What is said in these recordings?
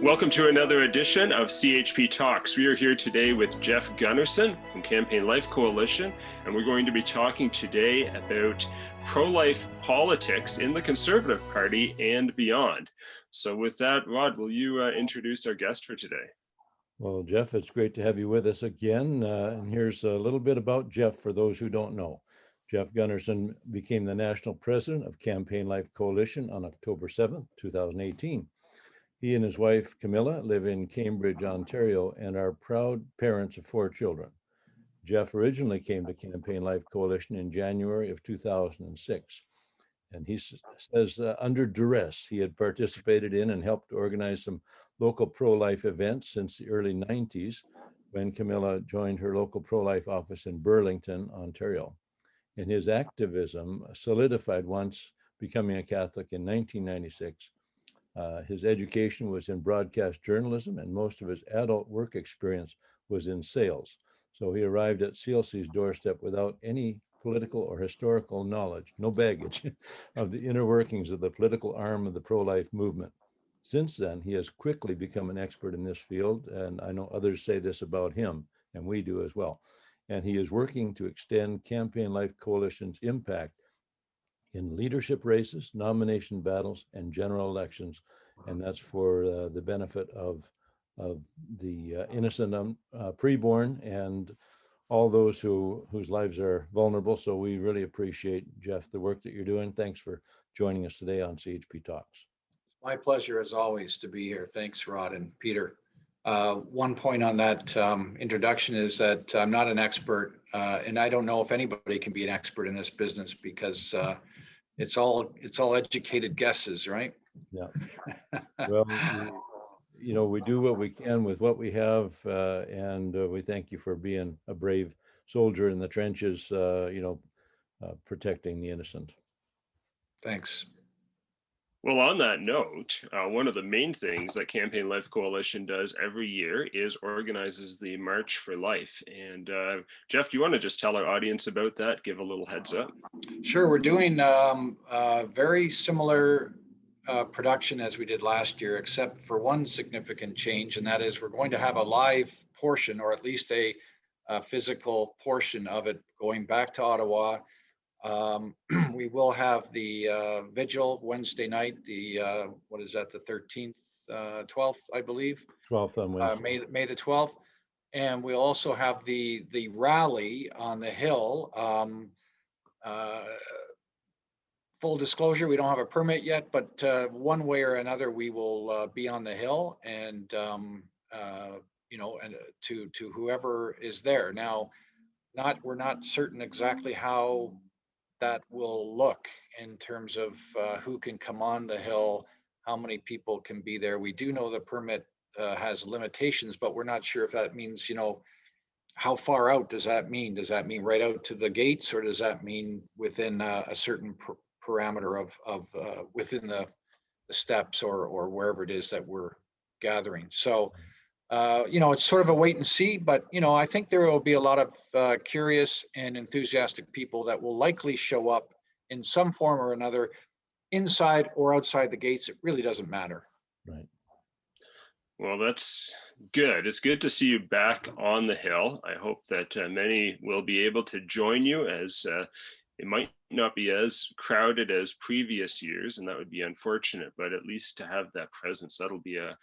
Welcome to another edition of CHP Talks. We are here today with Jeff Gunnarson from Campaign Life Coalition, and we're going to be talking today about pro-life politics in the Conservative Party and beyond. So with that, Rod, will you introduce our guest for today? Well, Jeff, it's great to have you with us again. And here's a little bit about Jeff for those who don't know. Jeff Gunnarson became the national president of Campaign Life Coalition on October 7th, 2018. He and his wife, Camilla, live in Cambridge, Ontario, and are proud parents of 4 children. Jeff originally came to Campaign Life Coalition in January of 2006. And he says under duress, he had participated in and helped organize some local pro-life events since the early 90s when Camilla joined her local pro-life office in Burlington, Ontario. And his activism solidified once becoming a Catholic in 1996. His education was in broadcast journalism, and most of his adult work experience was in sales. So he arrived at CLC's doorstep without any political or historical knowledge, no baggage, of the inner workings of the political arm of the pro-life movement. Since then, he has quickly become an expert in this field, and I know others say this about him, and we do as well. And he is working to extend Campaign Life Coalition's impact in leadership races, nomination battles, and general elections, and that's for the benefit of the innocent preborn and all those whose lives are vulnerable. So we really appreciate, Jeff, the work that you're doing. Thanks for joining us today on CHP Talks. My pleasure, as always, to be here. Thanks, Rod and Peter. One point on that introduction is that I'm not an expert, and I don't know if anybody can be an expert in this business because it's all educated guesses, right? Yeah. Well, we do what we can with what we have, and we thank you for being a brave soldier in the trenches, protecting the innocent. Thanks. Well, on that note, one of the main things that Campaign Life Coalition does every year is organizes the March for Life. And Jeff, do you want to just tell our audience about that? Give a little heads up. Sure. We're doing very similar production as we did last year, except for one significant change, and that is we're going to have a live portion, or at least a physical portion of it, going back to Ottawa. We will have the vigil Wednesday night, the what is that, the 13th, 12th, I believe. 12th on Wednesday. May the 12th. And we'll also have the rally on the Hill. Full disclosure, we don't have a permit yet, but one way or another, we will be on the Hill, and and to whoever is there. Now, we're not certain exactly how that will look in terms of who can come on the Hill, how many people can be there. We do know the permit has limitations, but we're not sure if that means, how far out does that mean? Does that mean right out to the gates, or does that mean within a certain parameter of within the steps or wherever it is that we're gathering? So it's sort of a wait and see, but I think there will be a lot of curious and enthusiastic people that will likely show up in some form or another, inside or outside the gates. It really doesn't matter. Right. Well, that's good. It's good to see you back on the Hill. I hope that many will be able to join you, as it might not be as crowded as previous years, and that would be unfortunate, but at least to have that presence, that'll be a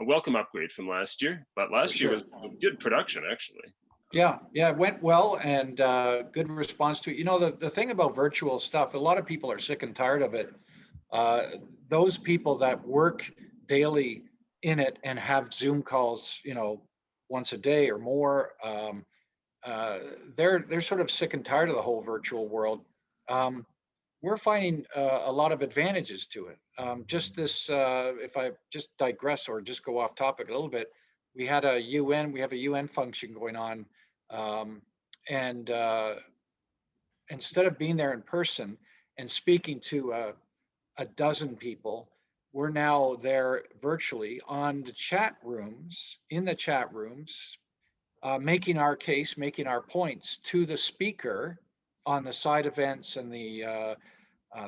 welcome upgrade from last year. But last year was a good production, actually. Yeah, it went well, and good response to it. The thing about virtual stuff, a lot of people are sick and tired of it. Those people that work daily in it and have Zoom calls, once a day or more, they're sort of sick and tired of the whole virtual world. We're finding a lot of advantages to it. If I just digress or just go off topic a little bit, we have a UN function going on, and instead of being there in person and speaking to a dozen people, we're now there virtually in the chat rooms, making our case, making our points to the speaker on the side events and the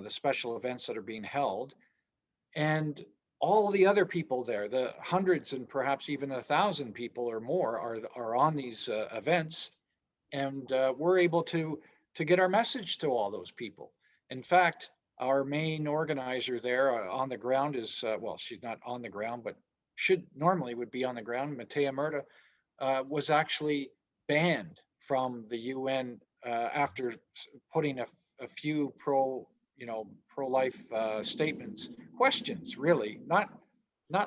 special events that are being held. And all the other people there, the hundreds and perhaps even 1,000 people or more are on these events, and we're able to get our message to all those people. In fact, our main organizer there on the ground is well, she's not on the ground, but should normally would be on the ground. Matea Murta was actually banned from the UN after putting a few pro-life statements, questions, really, not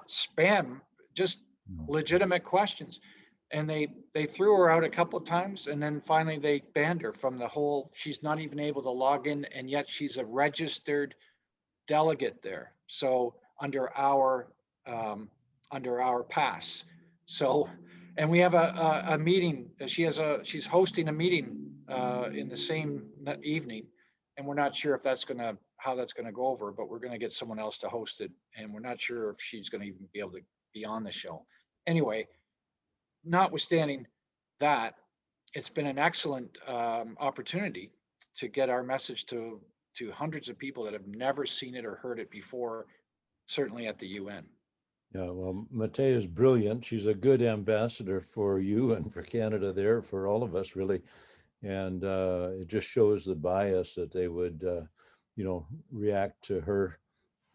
spam, just legitimate questions. And they threw her out a couple of times, and then finally they banned her from the whole. She's not even able to log in, and yet she's a registered delegate there. So under our pass. So, and we have a meeting. She's hosting a meeting in the same evening, and we're not sure if how that's gonna go over, but we're gonna get someone else to host it, and we're not sure if she's gonna even be able to be on the show. Anyway, notwithstanding that, it's been an excellent opportunity to get our message to hundreds of people that have never seen it or heard it before, certainly at the UN. Yeah, well, Matea is brilliant. She's a good ambassador for you and for Canada there, for all of us, really. And it just shows the bias that they would, react to her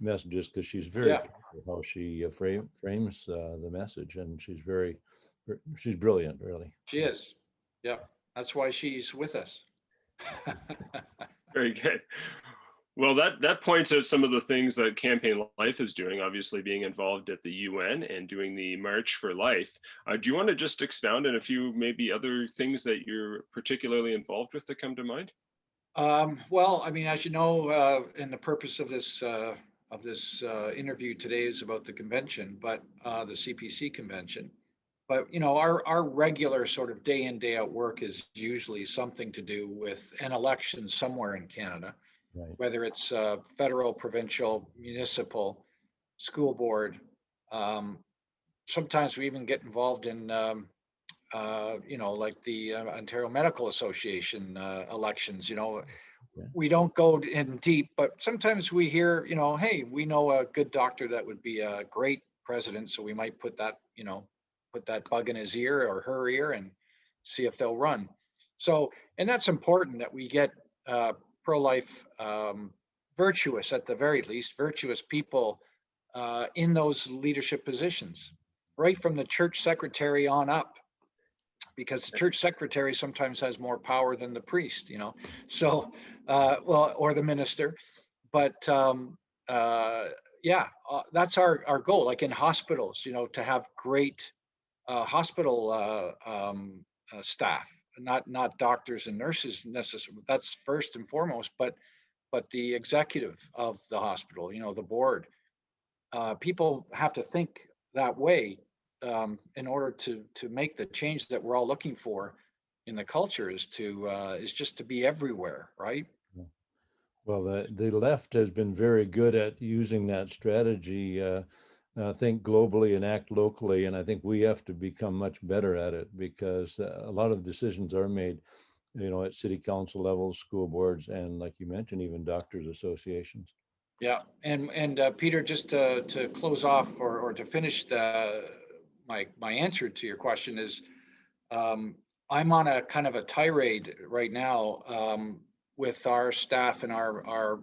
messages, because she's very careful how she frames the message, and she's brilliant, really. She is. Yeah, that's why she's with us. Very good. Well, that points out some of the things that Campaign Life is doing, obviously being involved at the UN and doing the March for Life. Do you want to just expound on a few maybe other things that you're particularly involved with that come to mind? Well, I mean, as you know, and the purpose of this interview today is about the convention, but the CPC convention. But our regular sort of day in, day out work is usually something to do with an election somewhere in Canada. Right. Whether it's federal, provincial, municipal, school board. Sometimes we even get involved in, like the Ontario Medical Association elections. We don't go in deep, but sometimes we hear, hey, we know a good doctor that would be a great president, so we might put that bug in his ear or her ear and see if they'll run. So, and that's important that we get pro-life virtuous, at the very least, virtuous people in those leadership positions, right from the church secretary on up, because the church secretary sometimes has more power than the priest, so, or the minister. But that's our goal, like in hospitals, to have great hospital staff, not doctors and nurses necessarily. That's first and foremost, but the executive of the hospital, the board, people have to think that way in order to make the change that we're all looking for in the culture, is just to be everywhere, right? Well, the left has been very good at using that strategy. Think globally and act locally, and I think we have to become much better at it, because a lot of decisions are made, at city council levels, school boards, and like you mentioned, even doctors associations. Yeah, and Peter, just to close off or to finish my answer to your question is, I'm on a kind of a tirade right now with our staff and our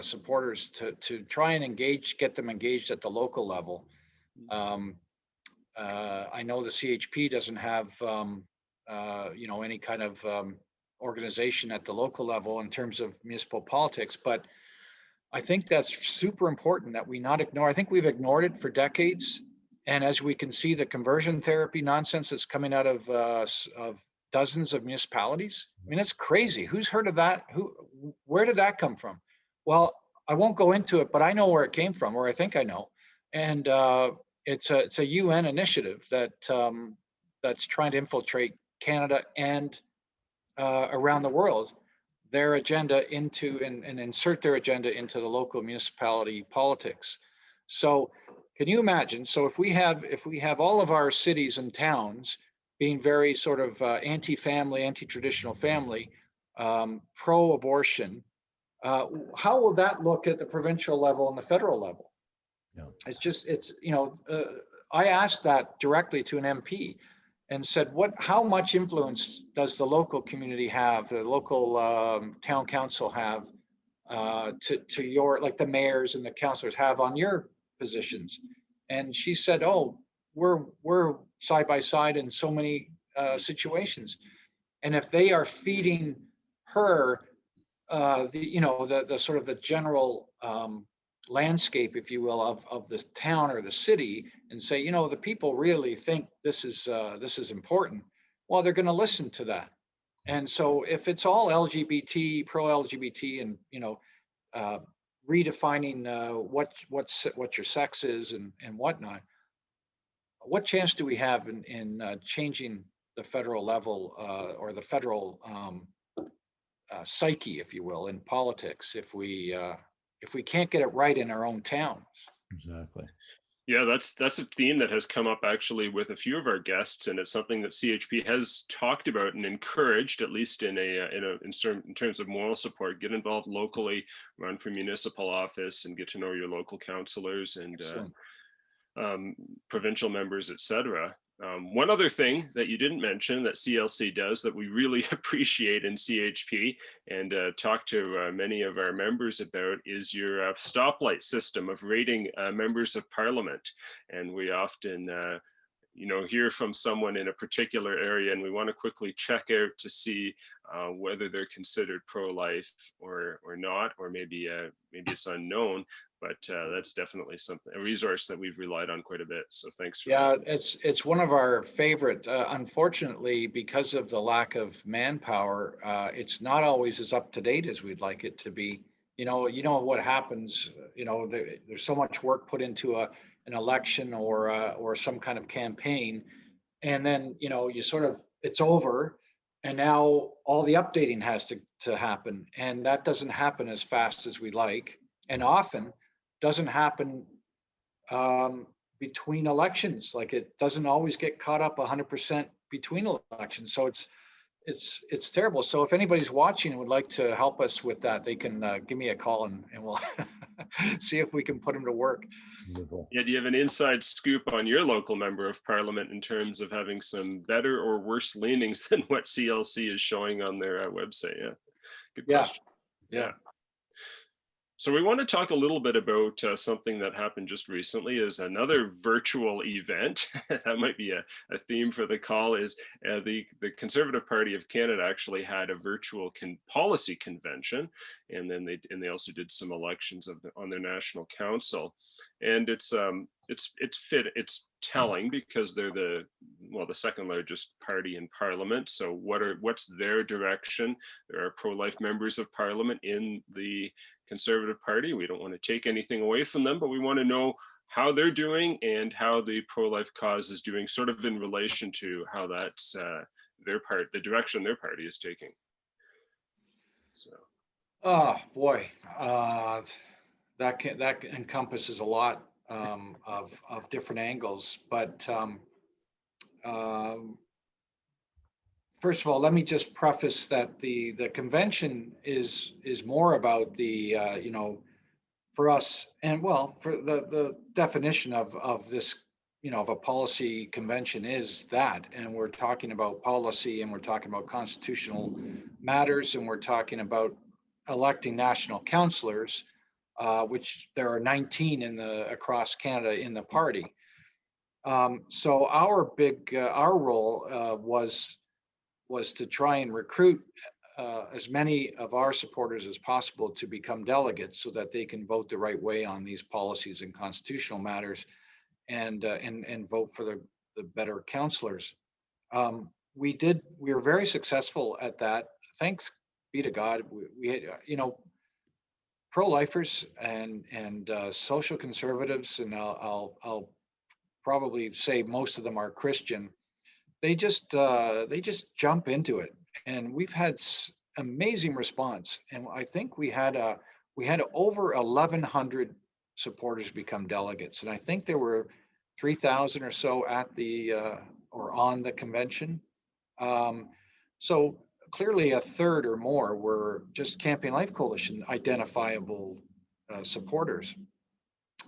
supporters to try and get them engaged at the local level. I know the CHP doesn't have any kind of organization at the local level in terms of municipal politics, but I think that's super important that we not ignore. I think we've ignored it for decades, and as we can see, the conversion therapy nonsense that's coming out of dozens of municipalities. I mean, it's crazy. Who's heard of that? Where did that come from? Well, I won't go into it, but I know where it came from, or I think I know. And it's a UN initiative that's trying to infiltrate Canada and around the world, their agenda into and insert their agenda into the local municipality politics. So can you imagine? So if we have all of our cities and towns being very sort of anti-family, anti-traditional family, pro-abortion, how will that look at the provincial level and the federal level? Yeah. It's just, I asked that directly to an MP and said, how much influence does the local community have, the local town council have to your, like the mayors and the councillors have on your positions? And she said, oh, we're side by side in so many situations. And if they are feeding her the sort of the general landscape, if you will, of the town or the city, and say, the people really think this is important, well, they're going to listen to that. And so if it's all LGBT, pro-LGBT, and redefining what your sex is and whatnot, what chance do we have in changing the federal level or the federal psyche, if you will, in politics if we can't get it right in our own towns? Exactly. Yeah, that's a theme that has come up actually with a few of our guests, and it's something that CHP has talked about and encouraged, at least in terms of moral support. Get involved locally, run for municipal office, and get to know your local councillors and provincial members, etc. One other thing that you didn't mention that CLC does that we really appreciate in CHP and talk to many of our members about is your stoplight system of rating members of parliament. And we often hear from someone in a particular area and we want to quickly check out to see whether they're considered pro-life or not, or maybe it's unknown. But that's definitely a resource that we've relied on quite a bit. So thanks for that. It's one of our favorite. Unfortunately, because of the lack of manpower, it's not always as up to date as we'd like it to be. You know what happens. There's so much work put into an election or some kind of campaign, and then you sort of, it's over, and now all the updating has to happen, and that doesn't happen as fast as we like, and often doesn't happen between elections. Like, it doesn't always get caught up 100% between elections. So it's terrible. So if anybody's watching and would like to help us with that, they can give me a call and we'll see if we can put them to work. Wonderful. Yeah, do you have an inside scoop on your local member of parliament in terms of having some better or worse leanings than what CLC is showing on their website? Yeah, good question. Yeah. So we want to talk a little bit about something that happened just recently, is another virtual event. That might be a theme for the call. Is the Conservative Party of Canada actually had a virtual policy convention, and then they also did some elections on their national council, and it's telling because they're the second largest party in parliament. So what's their direction? There are pro-life members of parliament in the Conservative Party. We don't want to take anything away from them, but we want to know how they're doing and how the pro-life cause is doing, sort of in relation to how that's the direction their party is taking. So. Oh boy, that encompasses a lot of different angles, but first of all, let me just preface that the convention is more about the for us, and well, for the definition of this, of a policy convention is that, and we're talking about policy, and we're talking about constitutional matters, and we're talking about electing national councillors, which there are 19 across Canada in the party. So our role was to try and recruit as many of our supporters as possible to become delegates so that they can vote the right way on these policies and constitutional matters, and vote for the better councillors. We were very successful at that. Thanks be to God. We had, pro-lifers and social conservatives, and I'll probably say most of them are Christian. They just jump into it, and we've had amazing response. And I think we had over 1,100 supporters become delegates, and I think there were 3,000 or so at the or on the convention. So clearly a third or more were just Campaign Life Coalition identifiable supporters.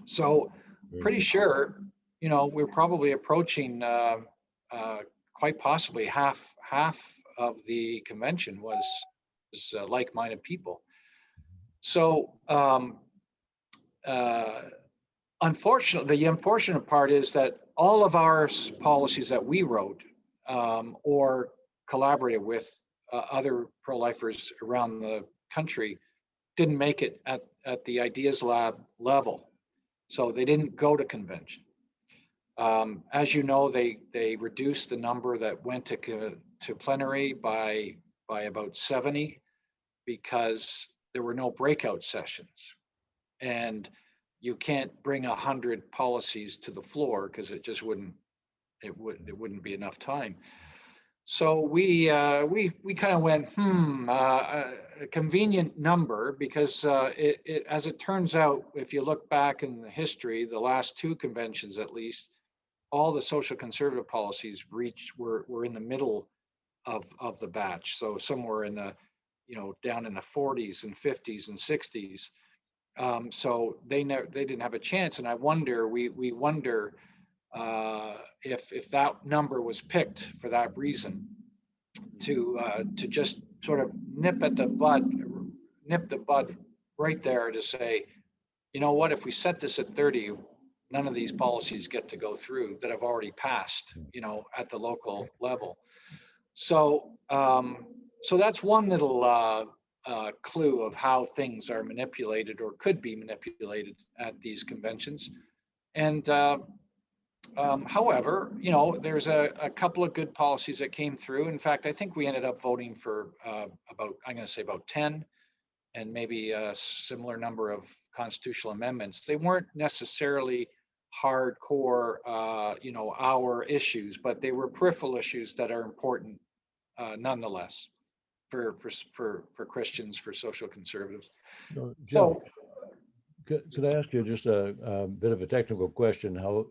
So pretty sure, we're probably approaching quite possibly half of the convention was like-minded people. So unfortunately, the unfortunate part is that all of our policies that we wrote or collaborated with other pro-lifers around the country didn't make it at the Ideas Lab level. So they didn't go to convention. As you know, they reduced the number that went to plenary by about 70 because there were no breakout sessions. And you can't bring 100 policies to the floor because it just wouldn't be enough time. So we kind of went, a convenient number, because it as it turns out, if you look back in the history, the last two conventions at least, all the social conservative policies were in the middle of the batch. So somewhere in the, down in the 40s and 50s and 60s. So they didn't have a chance. And I wonder, we wonder if that number was picked for that reason, to just sort of nip the bud right there, to say, you know what, if we set this at 30, none of these policies get to go through that have already passed, at the local level. So so that's one little clue of how things are manipulated or could be manipulated at these conventions. And however, there's a couple of good policies that came through. In fact, I think we ended up voting for I'm going to say about 10, and maybe a similar number of constitutional amendments. They weren't necessarily hardcore, our issues, but they were peripheral issues that are important nonetheless for Christians, for social conservatives. No, Jeff, could I ask you just a bit of a technical question? How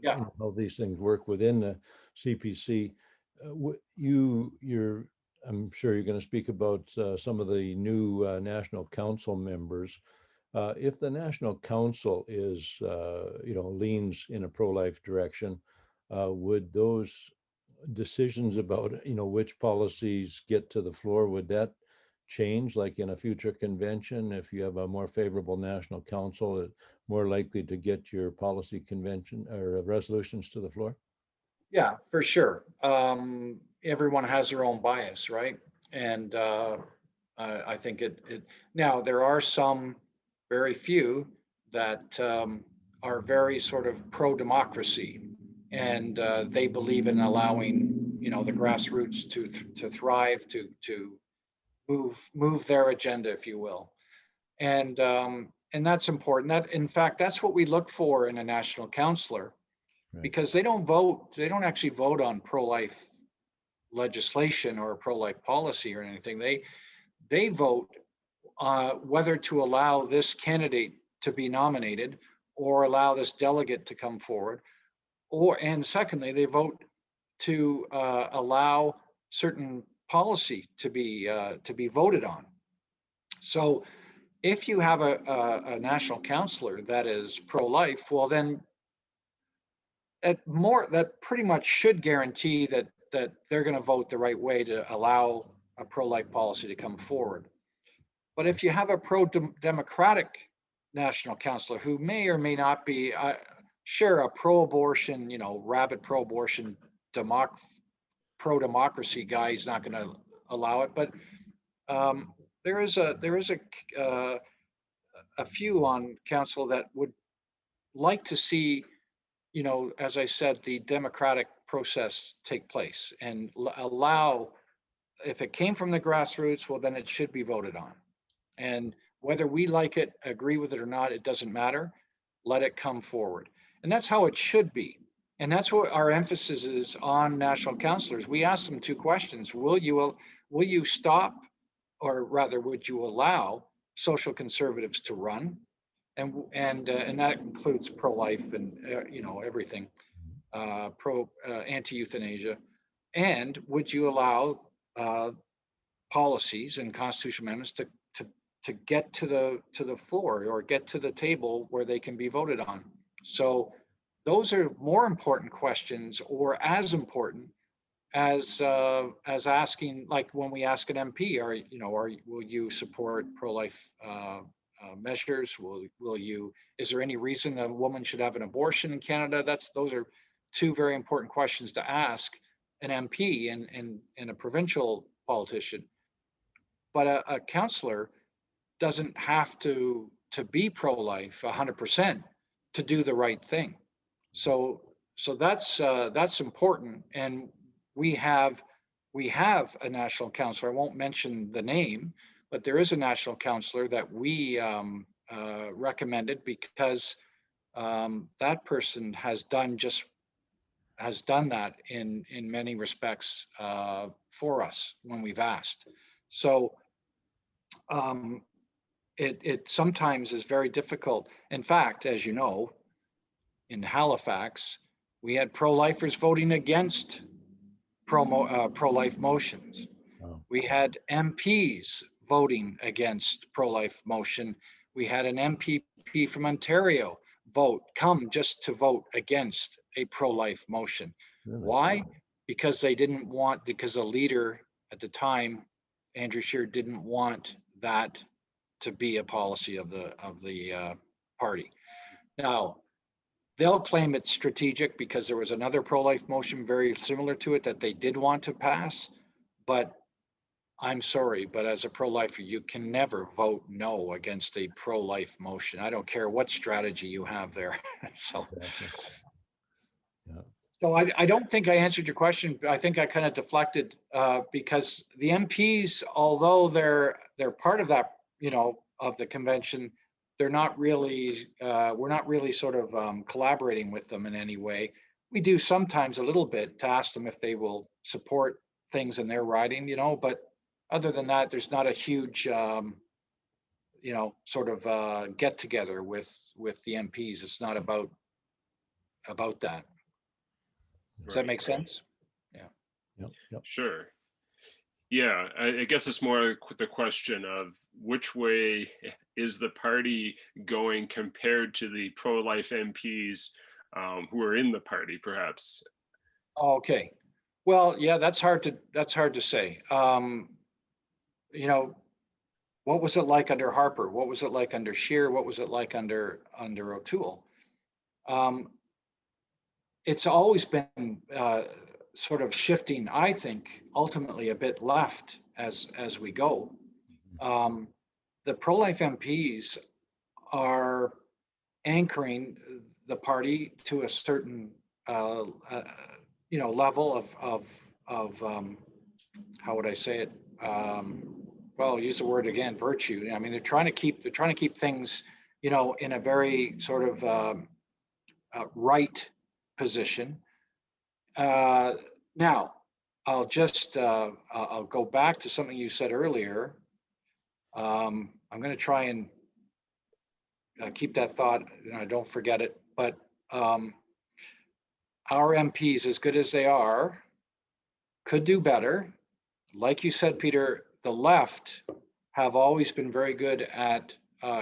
these things work within the CPC? I'm sure you're going to speak about some of the new National Council members. If the National Council is, leans in a pro-life direction, would those decisions about, which policies get to the floor, would that change, like in a future convention? If you have a more favorable National Council, it's more likely to get your policy convention or resolutions to the floor? Yeah, for sure. Everyone has their own bias, right? And I think now there are some, very few, that are very sort of pro-democracy, and they believe in allowing, the grassroots to thrive, to move their agenda, if you will. And that's important. That, in fact, that's what we look for in a national councillor, right? Because they don't actually vote on pro-life legislation or pro-life policy or anything. They vote whether to allow this candidate to be nominated or allow this delegate to come forward, and secondly, they vote to allow certain policy to be voted on. So if you have a national councillor that is pro-life, well, then that pretty much should guarantee that they're going to vote the right way to allow a pro-life policy to come forward. But if you have a pro-democratic national councillor who may or may not be, sure, a pro-abortion, rabid pro-abortion, pro-democracy guy is not going to allow it. But there is a few on council that would like to see, as I said, the democratic process take place and allow, if it came from the grassroots, well, then it should be voted on. And whether we like it, agree with it or not, it doesn't matter. Let it come forward. And that's how it should be. And that's what our emphasis is on national councillors. We ask them two questions. Will you stop, or rather, would you allow social conservatives to run? And that includes pro-life and everything, anti-euthanasia. And would you allow policies and constitutional amendments to get to the floor or get to the table where they can be voted on? So those are more important questions, or as important as asking, like when we ask an MP, will you support pro-life measures? Is there any reason a woman should have an abortion in Canada? Those are two very important questions to ask an MP and a provincial politician. But a councillor doesn't have to be pro-life 100% to do the right thing. So that's important. And we have a national counselor. I won't mention the name, but there is a national counselor that we recommended, because that person has done that in many respects for us when we've asked. So it sometimes is very difficult. In fact, as you know, in Halifax, we had pro-lifers voting against pro-life motions. Wow. We had MPs voting against pro-life motion. We had an MPP from Ontario come just to vote against a pro-life motion. Really? Why? Because the leader at the time, Andrew Scheer, didn't want that to be a policy of the party. Now, they'll claim it's strategic because there was another pro-life motion very similar to it that they did want to pass. But I'm sorry, but as a pro-lifer, you can never vote no against a pro-life motion. I don't care what strategy you have there. So, Exactly. Yeah. so I don't think I answered your question. I think I kind of deflected because the MPs, although they're part of that, of the convention, they're not really, we're not really sort of collaborating with them in any way. We do sometimes a little bit to ask them if they will support things in their riding, but other than that, there's not a huge, sort of get together with the MPs. It's not about that. Does that make sense? Yeah. Yep. Sure. Yeah, I guess it's more the question of which way is the party going compared to the pro-life MPs who are in the party, perhaps. Okay. Well, yeah, that's hard to say. What was it like under Harper? What was it like under Scheer? What was it like under O'Toole? It's always been sort of shifting, I think, ultimately a bit left as we go. The pro-life MPs are anchoring the party to a certain level of how would I say it? Well, I'll use the word again, virtue. I mean, they're trying to keep things, in a very sort of right position. Now, I'll go back to something you said earlier. I'm going to try and keep that thought, don't forget it. But our MPs, as good as they are, could do better. Like you said, Peter, the left have always been very good at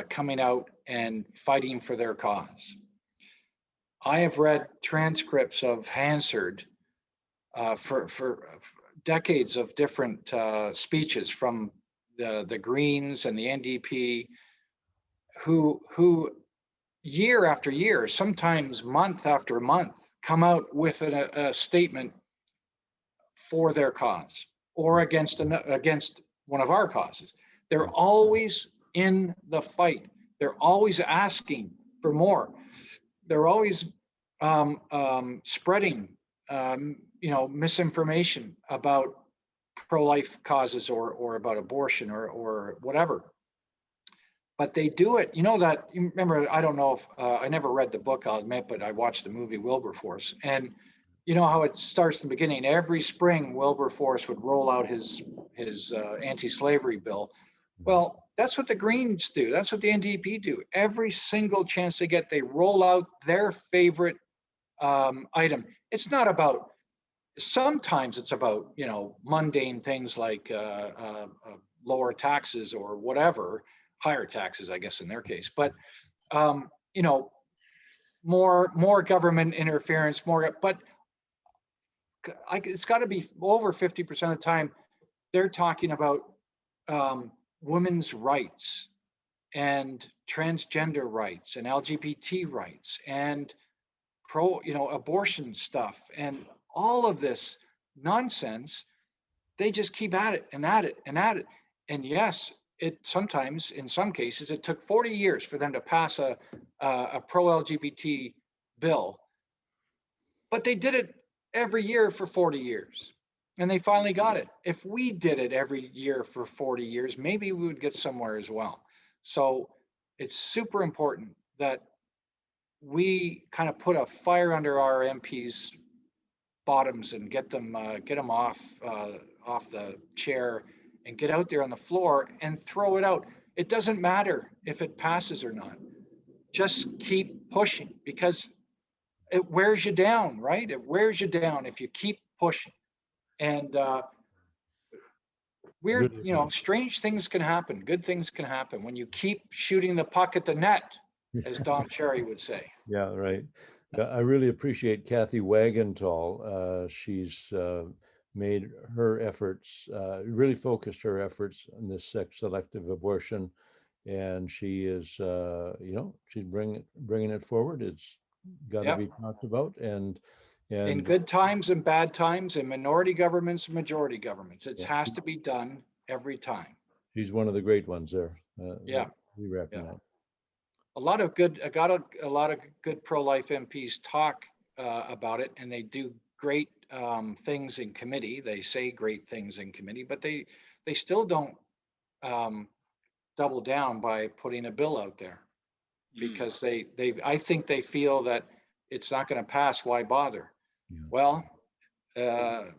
coming out and fighting for their cause. I have read transcripts of Hansard for decades of different speeches from the Greens and the NDP, who year after year, sometimes month after month, come out with a statement for their cause or against one of our causes. They're always in the fight. They're always asking for more. They're always spreading, misinformation about pro-life causes or about abortion or whatever. But they do it. You remember, I don't know if I never read the book, I'll admit, but I watched the movie Wilberforce. And you know how it starts in the beginning. Every spring, Wilberforce would roll out his anti-slavery bill. Well, that's what the Greens do. That's what the NDP do. Every single chance they get, they roll out their favorite item. It's not about, sometimes it's about, mundane things like lower taxes or whatever, higher taxes, I guess, in their case. But, more government interference, but it's got to be over 50% of the time they're talking about women's rights and transgender rights and LGBT rights and abortion stuff and all of this nonsense. They just keep at it and at it and at it. And yes, sometimes in some cases it took 40 years for them to pass a pro-LGBT bill, but they did it every year for 40 years. And they finally got it. If we did it every year for 40 years, maybe we would get somewhere as well. So it's super important that we kind of put a fire under our MPs' bottoms and get them off the chair and get out there on the floor and throw it out. It doesn't matter if it passes or not. Just keep pushing, because it wears you down, right? It wears you down if you keep pushing. And weird, strange things can happen. Good things can happen when you keep shooting the puck at the net, as Don Cherry would say. Yeah, right. I really appreciate Kathy Wagenthal. She's made her efforts, really focused her efforts on this sex-selective abortion, and she is, she's bringing it forward. It's got to be talked about, and in good times and bad times, in minority governments and majority governments, it has to be done every time. She's one of the great ones there. We recognize. Yeah. A lot of good pro-life MPs talk about it, and they do great things in committee. They say great things in committee, but they still don't double down by putting a bill out there, because I think they feel that it's not going to pass. Why bother? Yeah. Well,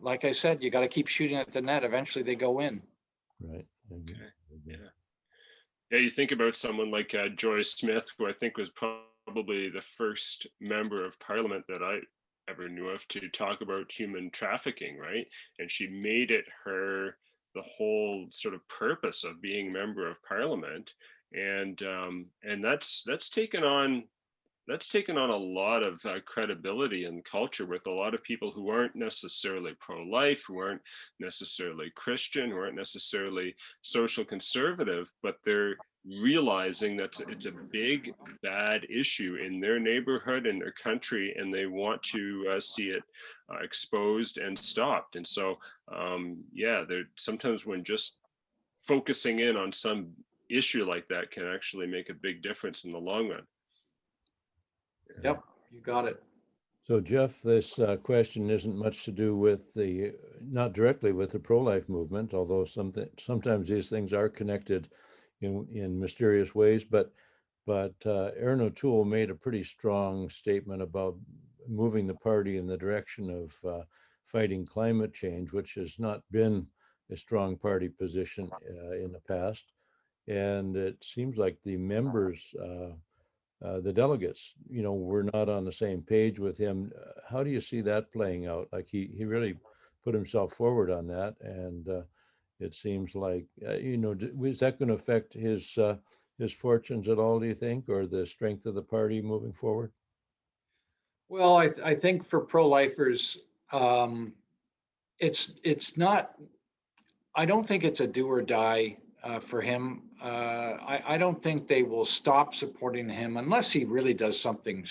like I said, you got to keep shooting at the net. Eventually, they go in. Right. Okay. Yeah, you think about someone like Joy Smith, who I think was probably the first member of parliament that I ever knew of to talk about human trafficking, right? And she made it the whole sort of purpose of being member of parliament, and that's taken on a lot of credibility and culture with a lot of people who aren't necessarily pro-life, who aren't necessarily Christian, who aren't necessarily social conservative, but they're realizing that it's a big, bad issue in their neighborhood, in their country, and they want to see it exposed and stopped. And so, they're sometimes when just focusing in on some issue like that can actually make a big difference in the long run. Yep, you got it. So Jeff, this question isn't much to do with not directly with the pro-life movement, although sometimes these things are connected in mysterious ways. But Erin O'Toole made a pretty strong statement about moving the party in the direction of fighting climate change, which has not been a strong party position in the past. And it seems like the members, the delegates, were not on the same page with him. How do you see that playing out? Like he really put himself forward on that, and it seems like is that going to affect his fortunes at all, do you think, or the strength of the party moving forward? Well, I think for pro-lifers, it's not. I don't think it's a do or die for him. I don't think they will stop supporting him unless he really does something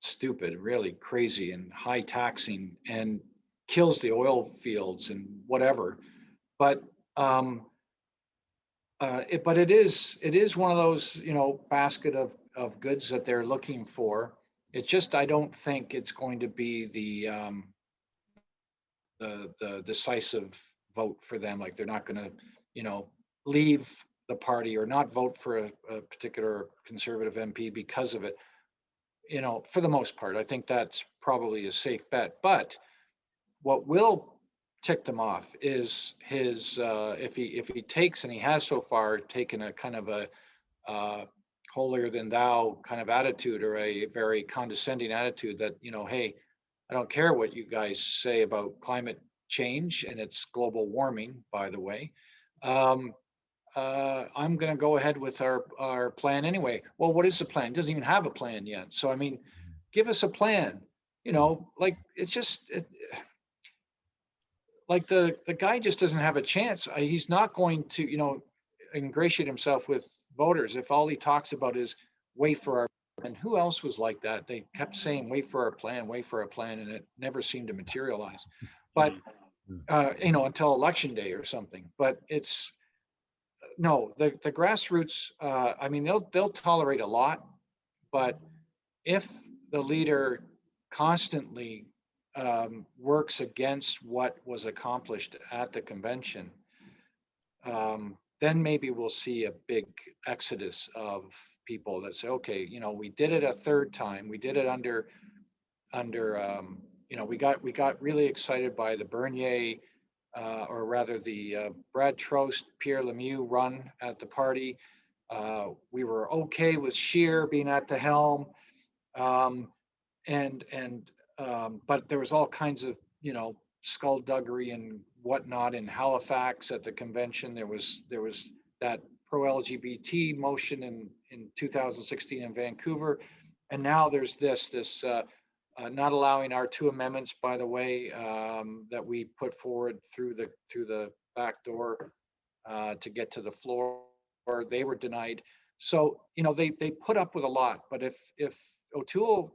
stupid, really crazy and high taxing and kills the oil fields and whatever. But it is one of those basket of goods that they're looking for. It's just I don't think it's going to be the decisive vote for them. Like they're not going to leave the party or not vote for a particular conservative MP because of it. For the most part, I think that's probably a safe bet. But what will tick them off is his if he takes, and he has so far taken a kind of a holier than thou kind of attitude, or a very condescending attitude that hey, I don't care what you guys say about climate change, and it's global warming, by the way. I'm going to go ahead with our plan anyway. Well, what is the plan? It doesn't even have a plan yet. So I mean, give us a plan. You know, like it's just like the guy just doesn't have a chance. He's not going to, you know, ingratiate himself with voters if all he talks about is wait for our. And who else was like that? They kept saying wait for our plan, wait for our plan, and it never seemed to materialize. But you know, until election day or something. But it's no, the grassroots. I mean, they'll tolerate a lot, but if the leader constantly works against what was accomplished at the convention, then maybe we'll see a big exodus of people that say, okay, you know, we did it a third time. We did it under, you know, we got really excited by the Bernier, or rather the Brad Trost, Pierre Lemieux run at the party. We were okay with Scheer being at the helm. But there was all kinds of, you know, skullduggery and whatnot in Halifax at the convention. There was that pro-LGBT motion in 2016 in Vancouver, and now there's this not allowing our two amendments, by the way, that we put forward through the back door to get to the floor. They were denied. So you know they put up with a lot, but if O'Toole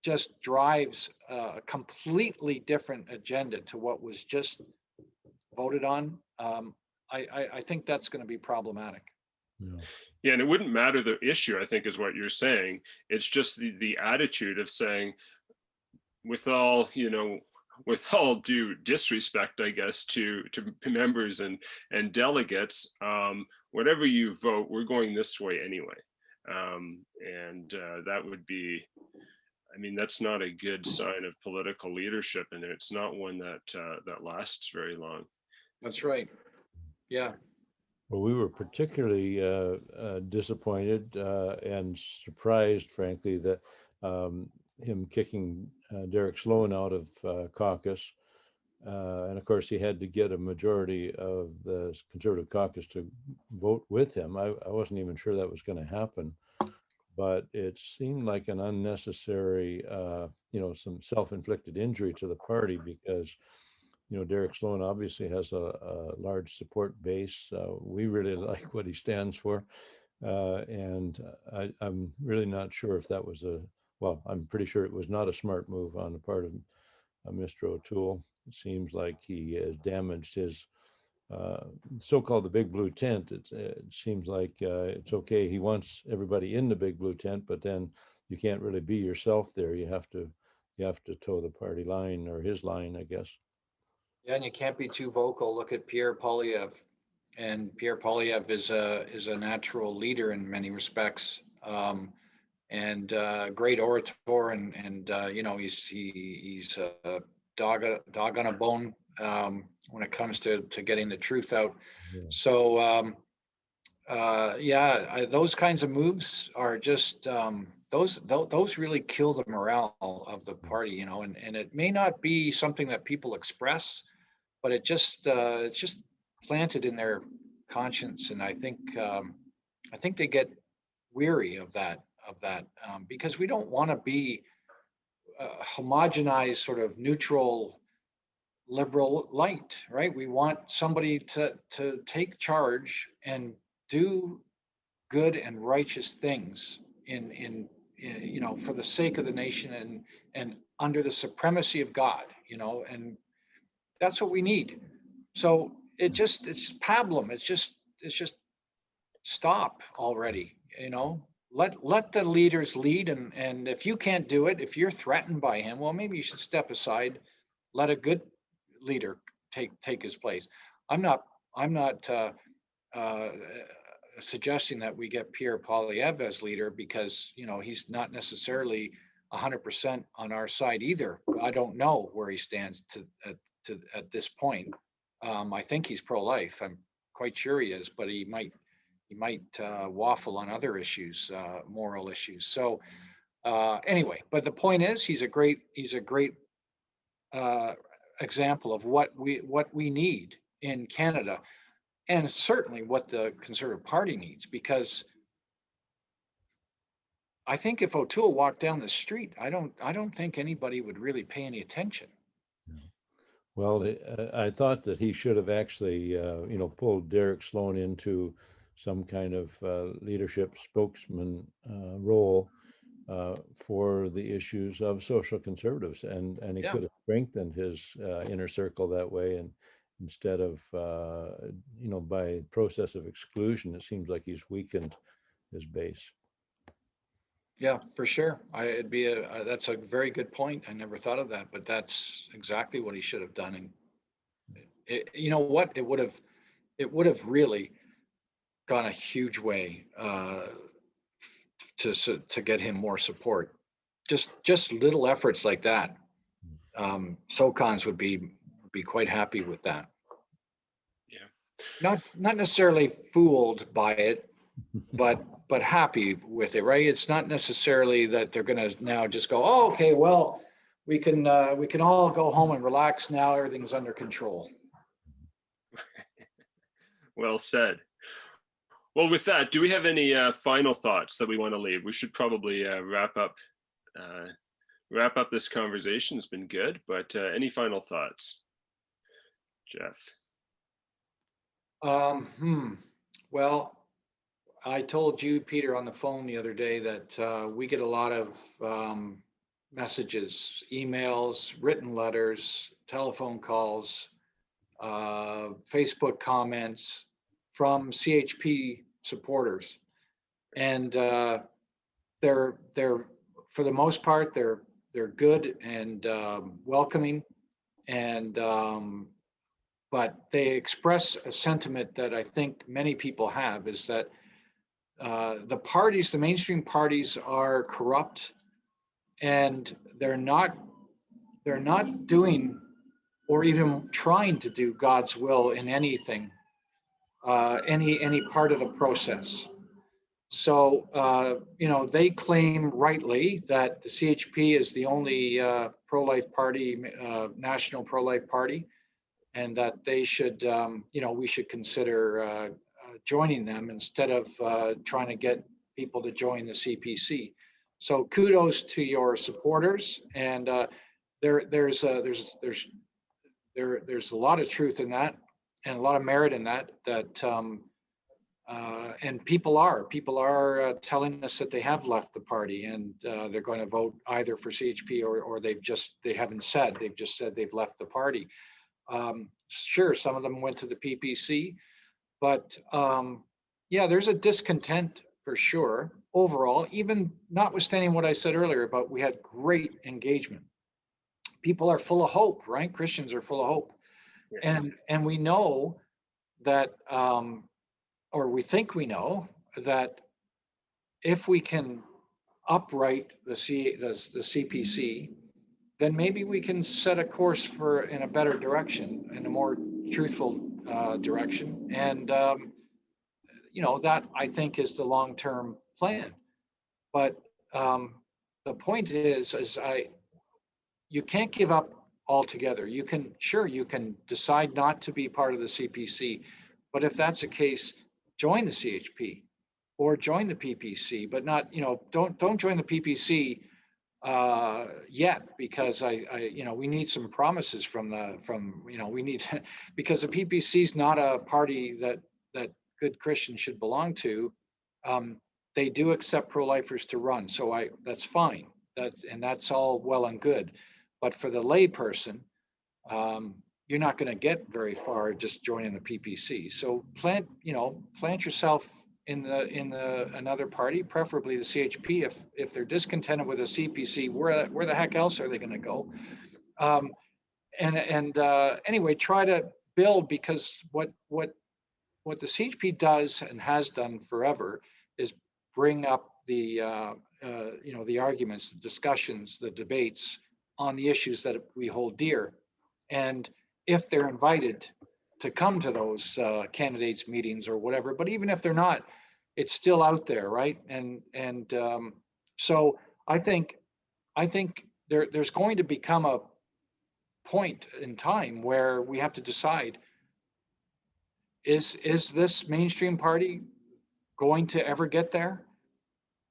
just drives a completely different agenda to what was just voted on, I think that's going to be problematic. Yeah. Yeah, and it wouldn't matter the issue, I think is what you're saying. It's just the attitude of saying, with all, you know, with all due disrespect, I guess, to members and delegates, whatever you vote, we're going this way anyway. That would be, I mean, that's not a good sign of political leadership, and it's not one that that lasts very long. That's right. Yeah. Well, we were particularly disappointed and surprised, frankly, that him kicking Derek Sloan out of caucus. And of course, he had to get a majority of the Conservative caucus to vote with him. I wasn't even sure that was going to happen, but it seemed like an unnecessary, you know, some self-inflicted injury to the party, because you know, Derek Sloan obviously has a large support base. We really like what he stands for. And I'm really not sure if that was well, I'm pretty sure it was not a smart move on the part of Mr. O'Toole. It seems like he has damaged his so-called the big blue tent. It seems like it's okay. He wants everybody in the big blue tent, but then you can't really be yourself there. You have to toe the party line, or his line, I guess. Yeah, and you can't be too vocal. Look at Pierre Poilievre, and Pierre Poilievre is a natural leader in many respects, and great orator, and you know he's a dog on a bone when it comes to getting the truth out. Yeah. So yeah, those kinds of moves are just those really kill the morale of the party, you know, and it may not be something that people express, but it's just planted in their conscience, and I think they get weary of that because we don't want to be a homogenized sort of neutral liberal light, right? We want somebody to take charge and do good and righteous things in you know, for the sake of the nation and under the supremacy of God, you know, and that's what we need. So it's pablum. It's just stop already, you know. Let the leaders lead, and if you can't do it, if you're threatened by him, well, maybe you should step aside, let a good leader take his place. I'm not suggesting that we get Pierre Poilievre as leader, because you know he's not necessarily 100% on our side either. I don't know where he stands at this point. I think he's pro-life. I'm quite sure he is, but he might waffle on other issues, moral issues. So anyway, but the point is, he's a great example of what we need in Canada, and certainly what the Conservative Party needs, because I think if O'Toole walked down the street, I don't think anybody would really pay any attention. Well, I thought that he should have actually, pulled Derek Sloan into some kind of leadership spokesman role for the issues of social conservatives, and he Yeah. could have strengthened his inner circle that way. And instead of, by process of exclusion, it seems like he's weakened his base. Yeah, for sure. It'd be that's a very good point. I never thought of that, but that's exactly what he should have done. And you know what? It would have really gone a huge way to get him more support. Just little efforts like that. SOCONs would be quite happy with that. Yeah. Not necessarily fooled by it, but happy with it, right? It's not necessarily that they're going to now just go, oh, okay, well, we can all go home and relax now. Everything's under control. Well said. Well, with that, do we have any final thoughts that we want to leave? We should probably wrap up this conversation. It's been good, but any final thoughts, Jeff? Well, I told you, Peter, on the phone the other day that we get a lot of messages, emails, written letters, telephone calls, Facebook comments from CHP supporters, and they're for the most part they're good and welcoming, and but they express a sentiment that I think many people have, is that the mainstream parties are corrupt, and they're not doing or even trying to do God's will in anything, any part of the process. So they claim rightly that the CHP is the only pro-life party, national pro-life party, and that they should, we should consider joining them instead of trying to get people to join the CPC. So kudos to your supporters, and there's a lot of truth in that, and a lot of merit in that. And people are telling us that they have left the party, and they're going to vote either for CHP or they haven't said, they've just said they've left the party. Sure, some of them went to the PPC, but yeah, there's a discontent for sure overall, even notwithstanding what I said earlier about we had great engagement. People are full of hope, right? Christians are full of hope. Yes. And we know that, or we think we know that if we can upright the CPC, then maybe we can set a course in a better direction, in a more truthful direction. And, that I think is the long-term plan. But the point is you can't give up altogether. You can decide not to be part of the CPC, but if that's the case, join the CHP or join the PPC, but not, don't join the PPC yet, because we need some promises we need, because the PPC is not a party that good Christians should belong to. They do accept pro-lifers to run, so that's fine. That's all well and good. But for the lay person, you're not going to get very far just joining the PPC. So plant yourself in another party, preferably the CHP. If they're discontented with the CPC, where the heck else are they going to go? Anyway, try to build, because what the CHP does and has done forever is bring up the arguments, the discussions, the debates on the issues that we hold dear. And if they're invited to come to those candidates meetings or whatever, but even if they're not, it's still out there, right? And so I think there's going to become a point in time where we have to decide, is this mainstream party going to ever get there?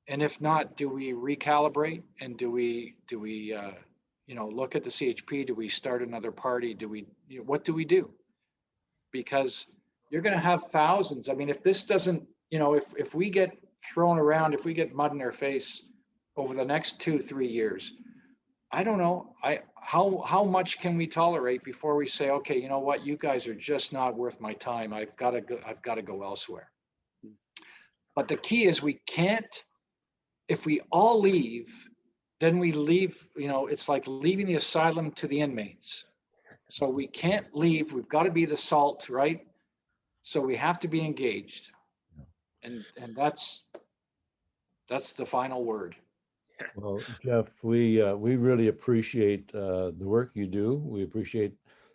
And if not, do we recalibrate, and do we look at the CHP? Do we start another party? What do we do? Because you're going to have thousands. I mean, if this doesn't, if we get thrown around, if we get mud in our face over the next 2-3 years, I don't know. How much can we tolerate before we say, okay, you know what, you guys are just not worth my time. I've got to go elsewhere. But the key is we can't. If we all leave, then we leave. It's like leaving the asylum to the inmates. So we can't leave. We've got to be the salt, right? So we have to be engaged, and that's the final word. Well, Jeff, we really appreciate the work you do. We appreciate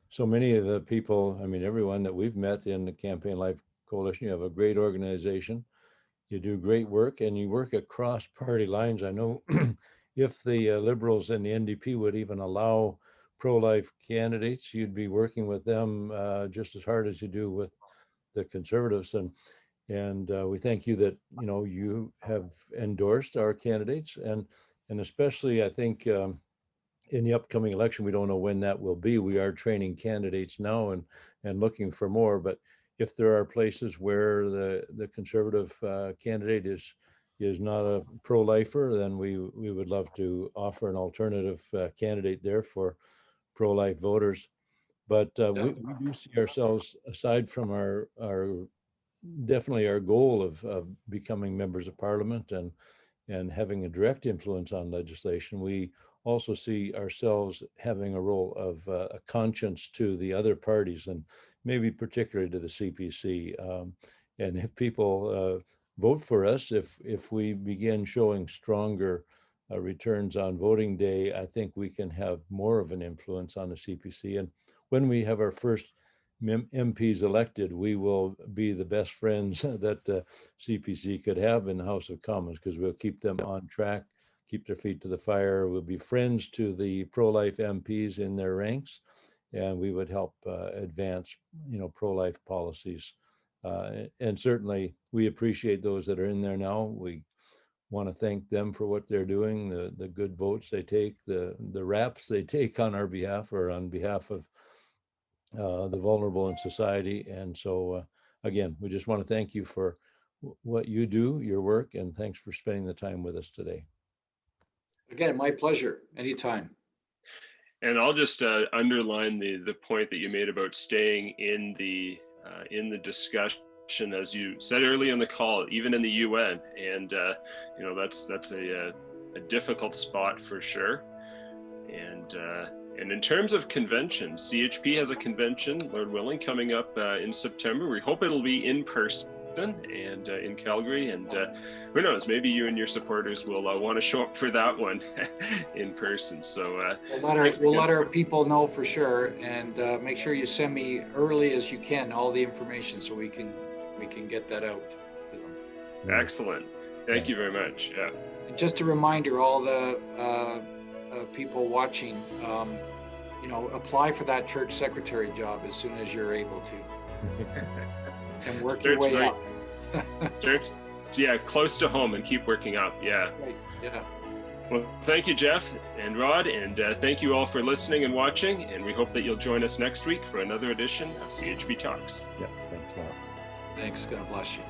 so many of the people, I mean, everyone that we've met in the Campaign Life Coalition. You have a great organization. You do great work, and you work across party lines. I know if the Liberals and the NDP would even allow pro-life candidates, you'd be working with them just as hard as you do with the Conservatives. And we thank you that you have endorsed our candidates, and especially I think in the upcoming election, we don't know when that will be. We are training candidates now and looking for more. But if there are places where the Conservative candidate is not a pro-lifer, then we would love to offer an alternative candidate there for pro-life voters. But we do see ourselves, aside from our definitely our goal of becoming members of Parliament and having a direct influence on legislation, we also see ourselves having a role of a conscience to the other parties, and maybe particularly to the CPC. And if people vote for us, if we begin showing stronger returns on voting day, I think we can have more of an influence on the CPC. And when we have our first MPs elected, we will be the best friends that CPC could have in the House of Commons, because we'll keep them on track, keep their feet to the fire. We'll be friends to the pro-life MPs in their ranks, and we would help advance, pro-life policies. And certainly we appreciate those that are in there now. We want to thank them for what they're doing, the good votes they take, the raps they take on our behalf or on behalf of the vulnerable in society. And so again, we just want to thank you for what you do, your work, and thanks for spending the time with us today. Again, my pleasure. Anytime. And I'll just underline the point that you made about staying in the discussion, as you said early in the call, even in the UN, and that's a difficult spot for sure. And in terms of conventions, CHP has a convention, Lord willing, coming up in September. We hope it'll be in person and in Calgary. And who knows, maybe you and your supporters will want to show up for that one in person. So we'll let our people know for sure, and make sure you send me early as you can all the information so we can get that out. Excellent. Thank you very much. Yeah. And just a reminder, all the people watching, apply for that church secretary job as soon as you're able to, and work your way up. Close to home, and keep working up. Yeah. Right. Yeah. Well, thank you, Jeff and Rod, and thank you all for listening and watching. And we hope that you'll join us next week for another edition of CHP Talks. Yeah. Thanks a lot. Thanks. God bless you.